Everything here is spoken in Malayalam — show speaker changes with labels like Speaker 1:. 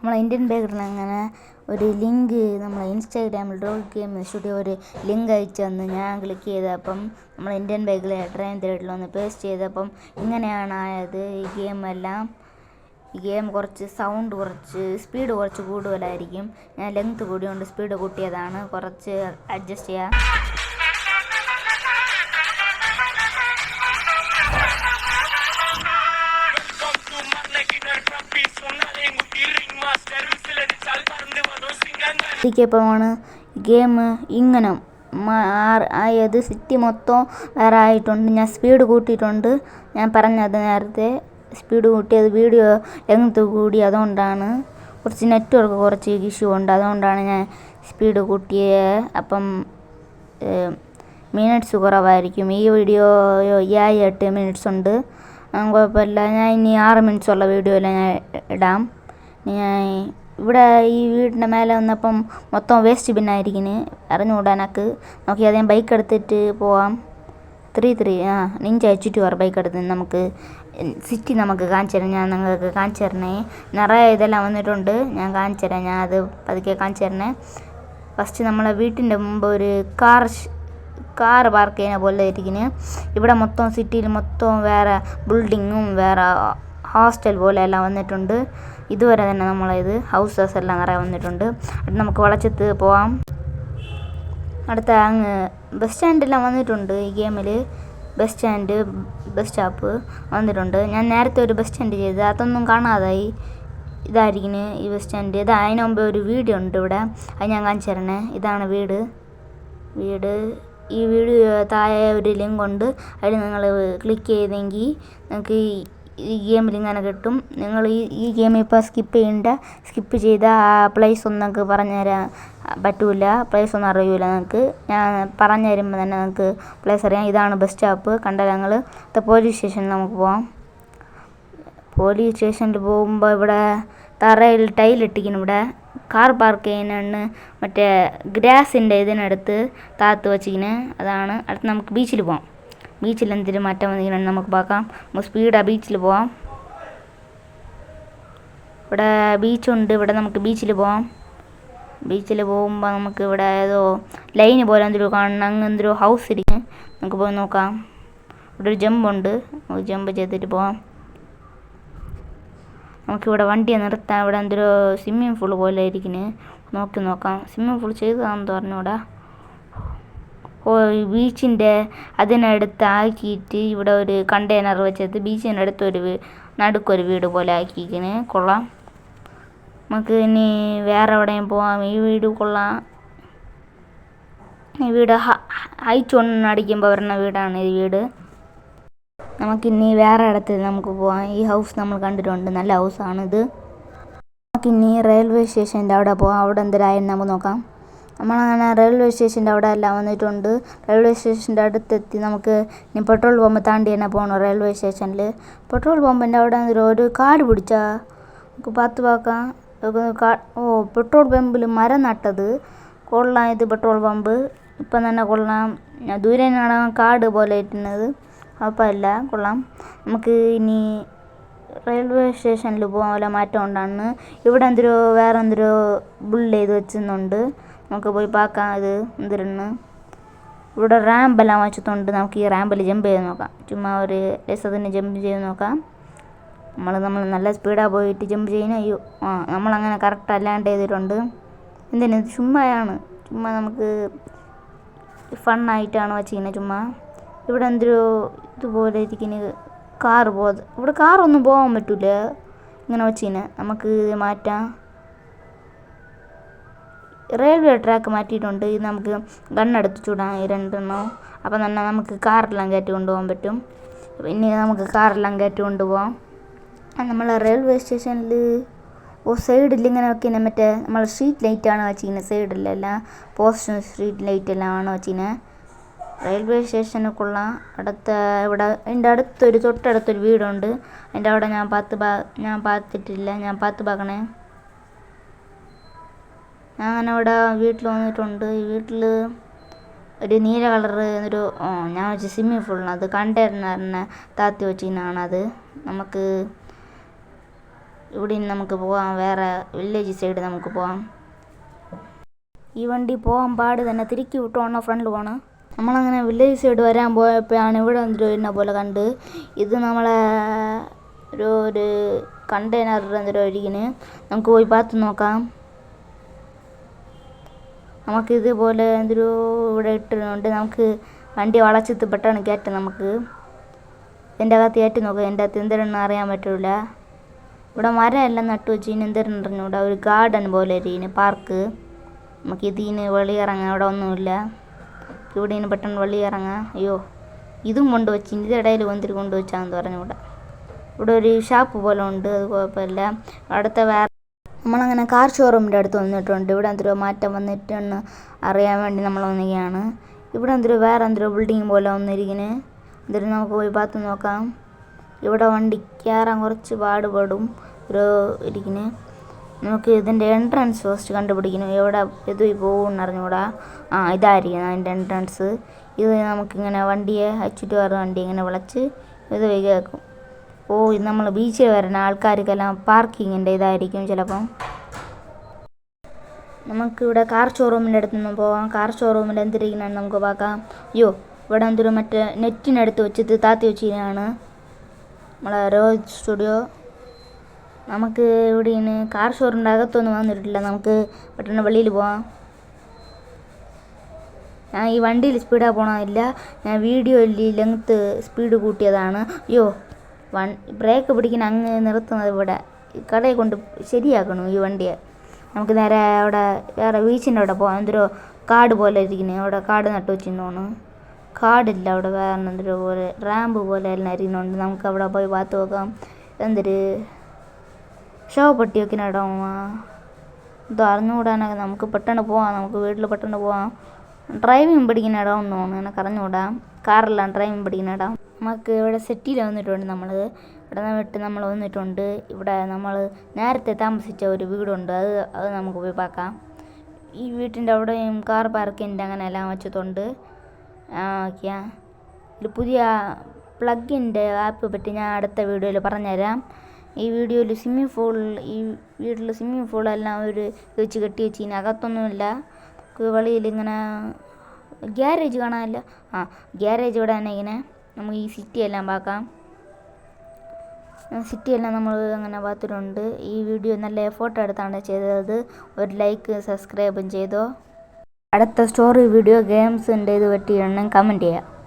Speaker 1: നമ്മളെ ഇന്ത്യൻ ബേക്കറിൽ അങ്ങനെ ഒരു ലിങ്ക് നമ്മളെ ഇൻസ്റ്റാഗ്രാമിൽ ഡോഗ് ഗെയിം സ്റ്റുഡിയോ ഒരു ലിങ്ക് അയച്ചു തന്ന് ഞാൻ ക്ലിക്ക് ചെയ്തപ്പം നമ്മൾ ഇന്ത്യൻ ബേക്കറിലെ ട്രെയിൻ തിയേറ്ററിൽ ഒന്ന് പേസ്റ്റ് ചെയ്തപ്പം ഇങ്ങനെയാണ് ആയത് ഈ ഗെയിം കുറച്ച് സൗണ്ട് കുറച്ച് സ്പീഡ് കുറച്ച് കൂടുതലായിരിക്കും. ഞാൻ ലെങ്ത് കൂടിയോണ്ട് സ്പീഡ് കൂട്ടിയതാണ്. കുറച്ച് അഡ്ജസ്റ്റ് ചെയ്യാം. ാണ് ഗെയിം ഇങ്ങനെ ആയത്. സിറ്റി മൊത്തം വേറെ ആയിട്ടുണ്ട്. ഞാൻ സ്പീഡ് കൂട്ടിയിട്ടുണ്ട്. ഞാൻ പറഞ്ഞത് നേരത്തെ സ്പീഡ് കൂട്ടിയത് വീഡിയോ ലെങ്ത് കൂടി, അതുകൊണ്ടാണ്. കുറച്ച് നെറ്റ്വർക്ക് കുറച്ച് ഇഷ്യൂ ഉണ്ട്, അതുകൊണ്ടാണ് ഞാൻ സ്പീഡ് കൂട്ടിയത്. അപ്പം മിനിറ്റ്സ് കുറവായിരിക്കും. ഈ വീഡിയോ 8 മിനിറ്റ്സ് ഉണ്ട്. കുഴപ്പമില്ല. ഞാൻ ഇനി 6 മിനിറ്റ്സ് ഉള്ള വീഡിയോയിൽ ഞാൻ ഇടാം. ഞാൻ ഇവിടെ ഈ വീടിൻ്റെ മേലെ വന്നപ്പം മൊത്തം വേസ്റ്റ് ബിന്നായിരിക്കുന്നു. അറിഞ്ഞുകൂടാ എനിക്ക്. നോക്കി ഞാൻ ബൈക്ക് എടുത്തിട്ട് പോവാം. 3 നിഞ്ച അയച്ചിട്ട് വരാം. ബൈക്ക് എടുത്ത് നമുക്ക് സിറ്റി നമുക്ക് കാണിച്ചു തരാം. ഞാൻ നിങ്ങൾക്ക് കാണിച്ചു തരണേ. നിറയെ ഇതെല്ലാം വന്നിട്ടുണ്ട്. ഞാൻ കാണിച്ചു തരാം. ഞാൻ അത് പതുക്കെ കാണിച്ചു തരണേ. ഫസ്റ്റ് നമ്മളെ വീട്ടിൻ്റെ മുമ്പ് ഒരു കാർ പാർക്ക് ചെയ്യുന്ന പോലെ ഇരിക്കുന്നു. ഇവിടെ മൊത്തം സിറ്റിയിൽ മൊത്തം വേറെ ബിൽഡിങ്ങും വേറെ ഹോസ്റ്റൽ പോലെ എല്ലാം വന്നിട്ടുണ്ട്. ഇതുവരെ തന്നെ നമ്മളത് ഹൗസസ് എല്ലാം നിറയെ വന്നിട്ടുണ്ട്. അത് നമുക്ക് വളച്ചെത്ത് പോവാം. അടുത്ത അങ്ങ് ബസ് സ്റ്റാൻഡെല്ലാം വന്നിട്ടുണ്ട്. ഈ ഗെയിമിൽ ബസ് സ്റ്റാൻഡ്, ബസ് സ്റ്റോപ്പ് വന്നിട്ടുണ്ട്. ഞാൻ നേരത്തെ ഒരു ബസ് സ്റ്റാൻഡ് ചെയ്ത് അതൊന്നും കാണാതായി. ഇതായിരിക്കുന്നു ഈ ബസ് സ്റ്റാൻഡ്. അതിന് മുമ്പ് ഒരു വീട് ഉണ്ട് ഇവിടെ. അത് ഞാൻ കാണിച്ചു തരണേ. ഇതാണ് വീട്. ഈ വീഡിയോ താഴെ ഒരു ലിങ്ക് ഉണ്ട്. അതിൽ നിങ്ങൾ ക്ലിക്ക് ചെയ്തെങ്കിൽ നിങ്ങൾക്ക് ഈ ഗെയിമിൽ ഇങ്ങനെ കിട്ടും. നിങ്ങൾ ഈ ഗെയിം ഇപ്പോൾ സ്കിപ്പ് ചെയ്ത ആ പ്ലേസ് ഒന്നും നിങ്ങൾക്ക് പറഞ്ഞുതരാൻ പറ്റില്ല. പ്ലേസ് ഒന്നും അറിയില്ല നിങ്ങൾക്ക്. ഞാൻ പറഞ്ഞു തരുമ്പോൾ തന്നെ നിങ്ങൾക്ക് പ്ലേസ് അറിയാം. ഇതാണ് ബസ് സ്റ്റോപ്പ്. കണ്ടാൽ ഞങ്ങൾ പോലീസ് സ്റ്റേഷനിൽ നമുക്ക് പോവാം. പോലീസ് സ്റ്റേഷനിൽ പോകുമ്പോൾ ഇവിടെ തറയിൽ ടൈലിട്ടിരിക്കുന്നു. ഇവിടെ കാർ പാർക്ക് ചെയ്യുന്നതാണ്. മറ്റേ ഗ്രാസിൻ്റെ ഇതിനടുത്ത് താത്ത് വച്ചിരിക്കുന്നു. അതാണ്. അടുത്ത് നമുക്ക് ബീച്ചിൽ പോവാം. ബീച്ചിൽ എന്തെങ്കിലും മാറ്റം വന്നിങ്ങനെ നമുക്ക് பார்ക്കാം. നമുക്ക് സ്പീഡാണ് ബീച്ചിൽ പോവാം. ഇവിടെ ബീച്ചുണ്ട്. ഇവിടെ നമുക്ക് ബീച്ചിൽ പോവാം. ബീച്ചിൽ പോകുമ്പോൾ നമുക്ക് ഇവിടെ ഏതോ ലൈന് പോലെ എന്തൊരു കാണണം. അങ്ങ് എന്തൊരു ഹൗസ് ഇരിക്കും. നമുക്ക് പോയി നോക്കാം. ഇവിടെ ഒരു ജമ്പുണ്ട്. നമുക്ക് ജമ്പ് ചെയ്തിട്ട് പോവാം. നമുക്കിവിടെ വണ്ടി നിർത്താം. ഇവിടെ എന്തൊരു സ്വിമ്മിങ് പൂൾ പോലെ ഇരിക്കുന്നു. നോക്കാം. സ്വിമ്മിങ് പൂൾ ചെയ്തതാണെന്ന് പറഞ്ഞൂടാ. ബീച്ചിൻ്റെ അതിനടുത്ത് ആക്കിയിട്ട് ഇവിടെ ഒരു കണ്ടെയ്നർ വെച്ചത് ബീച്ചിൻ്റെ അടുത്ത് നടുക്കൊരു വീട് പോലെ ആക്കിയിരിക്കുന്നു. കൊള്ളാം. നമുക്ക് ഇനി വേറെ എവിടെയും പോവാം. ഈ വീട് കൊള്ളാം. ഈ വീട് ഹൈറ്റ് 1 അടിക്കുമ്പോൾ വരുന്ന വീടാണ് ഈ വീട്. നമുക്കിനി വേറെ ഇടത്ത് നമുക്ക് പോവാം. ഈ ഹൗസ് നമ്മൾ കണ്ടിട്ടുണ്ട്. നല്ല ഹൗസാണിത്. നമുക്കിനി റെയിൽവേ സ്റ്റേഷൻ്റെ അവിടെ പോവാം. അവിടെ എന്തിനായാലും നമുക്ക് നോക്കാം. നമ്മളങ്ങനെ റെയിൽവേ സ്റ്റേഷൻ്റെ അവിടെ എല്ലാം വന്നിട്ടുണ്ട്. റെയിൽവേ സ്റ്റേഷൻ്റെ അടുത്തെത്തി. നമുക്ക് ഇനി പെട്രോൾ പമ്പ് താണ്ടി തന്നെ പോകണം. റെയിൽവേ സ്റ്റേഷനിൽ പെട്രോൾ പമ്പിൻ്റെ അവിടെ ഒരു കാട് പിടിച്ചാൽ നമുക്ക് പാത്ത് പാക്കാം. പെട്രോൾ പമ്പിൽ മരം നട്ടത് കൊള്ളാം. ഇത് പെട്രോൾ പമ്പ് ഇപ്പം തന്നെ കൊള്ളാം. ദൂരെ കാണാൻ കാട് പോലെ ഇട്ടുന്നത് കുഴപ്പമില്ല. കൊള്ളാം. നമുക്ക് ഇനി റെയിൽവേ സ്റ്റേഷനിൽ പോകാൻ വല്ല മാറ്റം ഉണ്ടാണ്. ഇവിടെ വേറെ ബിൽഡ് ചെയ്ത് വെച്ചുന്നുണ്ട്. നമുക്ക് പോയി பார்ക്കാം ഇത് എന്തിരുന്ന്. ഇവിടെ റാമ്പെല്ലാം വെച്ചിട്ടുണ്ട്. നമുക്ക് ഈ റാമ്പിൽ ജമ്പ് ചെയ്ത് നോക്കാം. ചുമ്മാ ഒരു രസത്തിന് ജമ്പ് ചെയ്ത് നോക്കാം. നമ്മൾ നല്ല സ്പീഡാണ് പോയിട്ട് ജമ്പ് ചെയ്യുന്നത്. നമ്മളങ്ങനെ കറക്റ്റ് അല്ലാണ്ട് ചെയ്തിട്ടുണ്ട്. എന്തിനു ചുമ്മായാണ്. ചുമ്മാ നമുക്ക് ഫണ്ണായിട്ടാണ് വെച്ചിരിക്കുന്നത്. ചുമ്മാ ഇവിടെ ഇതുപോലെ ഇരിക്കുന്നത് കാറ് പോകുന്നത്. ഇവിടെ കാറൊന്നും പോകാൻ പറ്റില്ല. ഇങ്ങനെ വെച്ചിരിക്കുന്നത് നമുക്ക് മാറ്റാം. റെയിൽവേ ട്രാക്ക് മാറ്റിയിട്ടുണ്ട്. ഇത് നമുക്ക് ഗണ്ണെടുത്ത് ചൂടാം. ഈ 2 അപ്പം തന്നെ നമുക്ക് കാറെല്ലാം കയറ്റി കൊണ്ടുപോകാൻ പറ്റും. പിന്നെ നമുക്ക് കാറെല്ലാം കയറ്റി കൊണ്ടുപോകാം. നമ്മൾ റെയിൽവേ സ്റ്റേഷനിൽ സൈഡിൽ ഇങ്ങനെ വെക്കുന്ന മറ്റേ നമ്മൾ സ്ട്രീറ്റ് ലൈറ്റാണ് വെച്ചിരിക്കുന്നത്. സൈഡിലെല്ലാം പോസ്റ്റും സ്ട്രീറ്റ് ലൈറ്റെല്ലാം വെച്ചിരിക്കുന്നത്. റെയിൽവേ സ്റ്റേഷനൊക്കെയുള്ള ഇവിടെ എൻ്റെ തൊട്ടടുത്തൊരു വീടുണ്ട്. അതിൻ്റെ അവിടെ ഞാൻ പാത്തിട്ടില്ല. ഞാൻ പാത്ത് പാക്കണേ. ഞാൻ അങ്ങനെ ഇവിടെ വീട്ടിൽ വന്നിട്ടുണ്ട്. ഈ വീട്ടിൽ ഒരു നീല കളറ് ഞാൻ വെച്ച സ്വിമ്മിങ് പൂളിന് അത് കണ്ടെയ്നറിനെ താത്തി വെച്ചിരുന്നതാണ്. അത് നമുക്ക് ഇവിടെ നിന്ന് നമുക്ക് പോകാം, വേറെ വില്ലേജ് സൈഡ് നമുക്ക് പോകാം. ഈ വണ്ടി പോകാൻ പാട് തന്നെ തിരിക്കി വിട്ടോണോ ഫ്രണ്ടിൽ പോകണം. നമ്മളങ്ങനെ വില്ലേജ് സൈഡ് വരാൻ പോയപ്പോഴാണ് ഇവിടെ എന്തൊരു എന്നെ പോലെ കണ്ട്. ഇത് നമ്മളെ ഒരു കണ്ടെയ്നർ എന്തൊരു ഒഴുകിന്. നമുക്ക് പോയി പാത്ത് നോക്കാം. നമുക്കിതുപോലെ എന്തൊരു ഇവിടെ ഇട്ടിട്ടുണ്ട്. നമുക്ക് വണ്ടി വളച്ചെത്ത് പെട്ടെന്ന് കയറ്റാം. നമുക്ക് ഇതിൻ്റെ അകത്ത് കയറ്റി നോക്കാം. എൻ്റെ അകത്ത് എന്തെങ്കിലും അറിയാൻ പറ്റില്ല. ഇവിടെ മരം എല്ലാം നട്ടു വെച്ച് ഇനി എന്തെങ്കിലും ഇവിടെ ഒരു ഗാർഡൻ പോലെ ഇരിക്കുന്നു, പാർക്ക്. നമുക്ക് ഇതിന് വെളിയിറങ്ങാം, ഇവിടെ ഒന്നുമില്ല. ഇവിടെ നിന്ന് പെട്ടെന്ന് വെളിയിറങ്ങാം. അയ്യോ, ഇതും കൊണ്ടുവച്ച് ഇതിനിടയിൽ വന്നിട്ട് കൊണ്ടുവച്ചാന്ന് പറഞ്ഞു. ഇവിടെ ഒരു ഷാപ്പ് പോലെ ഉണ്ട്, അത് കുഴപ്പമില്ല. അടുത്ത വേറെ നമ്മളങ്ങനെ കാർ ഷോറൂമിൻ്റെ അടുത്ത് വന്നിട്ടുണ്ട്. ഇവിടെ എന്തൊരു മാറ്റം വന്നിട്ടെന്ന് അറിയാൻ വേണ്ടി നമ്മൾ വന്നിരിക്കുകയാണ്. ഇവിടെ എന്തൊരു വേറെ എന്തൊരു ബിൽഡിങ് പോലെ വന്നിരിക്കുന്നത്. എന്തൊരു നമുക്ക് പോയി പാത്ത് നോക്കാം. ഇവിടെ വണ്ടി കയറാൻ കുറച്ച് പാടുപെടും ഒരു ഇരിക്കുന്നത്. നമുക്ക് ഇതിൻ്റെ എൻട്രൻസ് ഫസ്റ്റ് കണ്ടുപിടിക്കണം. എവിടെ ഇത് പോകുമെന്ന് അറിഞ്ഞുകൂടാ. ഇതായിരിക്കും അതിൻ്റെ എൻട്രൻസ്. ഇത് നമുക്കിങ്ങനെ വണ്ടിയെ അച്ചിട്ട് വേറെ വണ്ടി ഇങ്ങനെ വിളച്ച് ഇത് കേൾക്കും. ഇത് നമ്മൾ ബീച്ചിൽ വരുന്ന ആൾക്കാർക്കെല്ലാം പാർക്കിങ്ങിൻ്റെ ഇതായിരിക്കും ചിലപ്പം. നമുക്കിവിടെ കാർ ഷോറൂമിൻ്റെ അടുത്ത് നിന്ന് പോകാം. കാർ ഷോറൂമിൽ എന്തിരിക്കണമെന്ന് നമുക്ക് பார்ക്കാം. അയ്യോ, ഇവിടെ എന്തൊരു മറ്റേ നെറ്റിനടുത്ത് വെച്ചിട്ട് താത്തി വെച്ചിരിക്കുകയാണ് നമ്മളെ രോഹിത് സ്റ്റുഡിയോ. നമുക്ക് ഇവിടെ ഇന്ന് കാർ ഷോറൂമിൻ്റെ അകത്തൊന്നും വന്നിട്ടില്ല. നമുക്ക് പെട്ടെന്ന് വെളിയിൽ പോവാം. ഞാൻ ഈ വണ്ടിയിൽ സ്പീഡാണ് പോകണമെന്നില്ല. ഞാൻ വീഡിയോയിൽ ലെങ്ത്ത് സ്പീഡ് കൂട്ടിയതാണ്. അയ്യോ, ബ്രേക്ക് പിടിക്കുന്ന അങ്ങ് നിർത്തുന്നത് ഇവിടെ കടയിൽ കൊണ്ട് ശരിയാക്കണം ഈ വണ്ടിയെ. നമുക്ക് നേരെ അവിടെ വേറെ ബീച്ചിൻ്റെ അവിടെ പോകാം. എന്തൊരു കാട് പോലെ ഇരിക്കുന്നത്. അവിടെ കാട് നട്ടു വെച്ചിരുന്നോണ്. കാടില്ല അവിടെ, വേറെ എന്തൊരു പോലെ റാമ്പ് പോലെ എല്ലാം ഇരിക്കുന്നുണ്ട്. നമുക്ക് അവിടെ പോയി പാത്ത് നോക്കാം. എന്തൊരു ഷോ പട്ടി വെക്കുന്ന ഇടം ഇത് അറിഞ്ഞുകൂടാനൊക്കെ നമുക്ക് പെട്ടെന്ന് പോവാം. നമുക്ക് വീട്ടിൽ പെട്ടെന്ന് പോവാം. ഡ്രൈവിങ് പഠിക്കുന്ന ഇടം എന്ന് തോന്നുന്നു, എനിക്ക് അറിഞ്ഞുകൂടാം. കാറെല്ലാം ഡ്രൈവിങ് പഠിക്കുന്ന ഇടം. നമുക്ക് ഇവിടെ സെറ്റിയിൽ വന്നിട്ടുണ്ട്. ഇവിടെ വിട്ട് നമ്മൾ വന്നിട്ടുണ്ട്. ഇവിടെ നമ്മൾ നേരത്തെ താമസിച്ച ഒരു വീടുണ്ട്, അത് നമുക്ക് പോയി பார்ക്കാം. ഈ വീട്ടിൻ്റെ അവിടെയും കാർ പാർക്കിൻ്റെ അങ്ങനെ എല്ലാം വെച്ചിട്ടുണ്ട്. ഓക്കെ, ഒരു പുതിയ പ്ലഗിൻ്റെ ആപ്പ് പറ്റി ഞാൻ അടുത്ത വീഡിയോയിൽ പറഞ്ഞുതരാം. ഈ വീഡിയോയിൽ ഈ വീട്ടിൽ സ്വിമ്മിങ് പൂളെല്ലാം ഒരു വെച്ച് കെട്ടി വെച്ച് ഇനി അകത്തൊന്നുമില്ല. വെളിയിൽ ഇങ്ങനെ ഗ്യാരേജ് കാണാനില്ല. ഗ്യാരേജ് ഇവിടെ തന്നെ ഇങ്ങനെ നമുക്ക് ഈ സിറ്റിയെല്ലാം பார்ക്കാം. സിറ്റിയെല്ലാം നമ്മൾ അങ്ങനെ பார்ത്തിട്ടുണ്ട്. ഈ വീഡിയോ നല്ല എഫോർട്ട് എടുത്താണ് ചെയ്തത്. ഒരു ലൈക്ക് സബ്സ്ക്രൈബും ചെയ്തോ. അടുത്ത സ്റ്റോറി വീഡിയോ ഗെയിംസിൻ്റെ ഇത് പറ്റിയാണ് കമൻറ്റ് ചെയ്യുക.